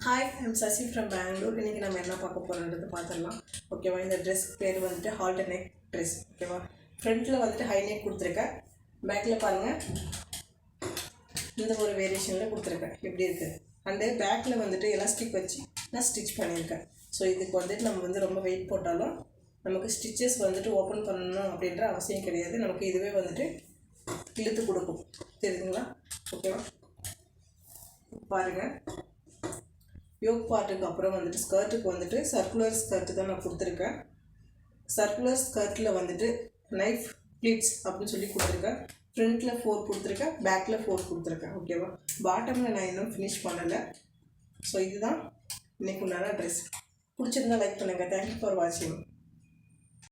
Hi, I'm Sasi from Bangalore. இன்றைக்கி நம்ம என்ன பார்க்க போகிறோன்றது பார்த்துடலாம். ஓகேவா? இந்த ட்ரெஸ் பேர் வந்துட்டு ஹால்டர் நெக் ட்ரெஸ். ஓகேவா? ஃப்ரண்ட்டில் வந்துட்டு ஹை நெக் கொடுத்துருக்கேன். பேக்கில் பாருங்கள், இந்த ஒரு வேரியேஷனில் கொடுத்துருக்கேன். எப்படி இருக்குது? அண்டு பேக்கில் வந்துட்டு எலாஸ்டிக் வச்சு நான் ஸ்டிச் பண்ணியிருக்கேன். ஸோ இதுக்கு வந்துட்டு நம்ம வந்து ரொம்ப வெயிட் போட்டாலும் நமக்கு ஸ்டிச்சஸ் வந்துட்டு ஓப்பன் பண்ணணும் அப்படின்ற அவசியம் கிடையாது. நமக்கு இதுவே வந்துட்டு இழுத்து கொடுக்கும். தெரியுதுங்களா? ஓகேவா? பாருங்கள், யோக் பார்ட்டுக்கு அப்புறம் வந்துட்டு ஸ்கர்ட்டுக்கு வந்துட்டு சர்க்குலர் ஸ்கர்ட்டு தான் நான் கொடுத்துருக்கேன். சர்க்குலர் ஸ்கர்ட்டில் வந்துட்டு நைஃப் ப்ளீட்ஸ் அப்படின்னு சொல்லி கொடுத்துருக்கேன். ஃப்ரண்ட்டில் 4 கொடுத்துருக்கேன், பேக்கில் 4 கொடுத்துருக்கேன். ஓகேவா? பாட்டமில் நான் இன்னும் ஃபினிஷ் பண்ணலை. ஸோ இதுதான் இன்றைக்கு உண்டான ட்ரெஸ். பிடிச்சிருந்தா லைக் பண்ணுங்கள். தேங்க்யூ ஃபார் வாட்சிங்.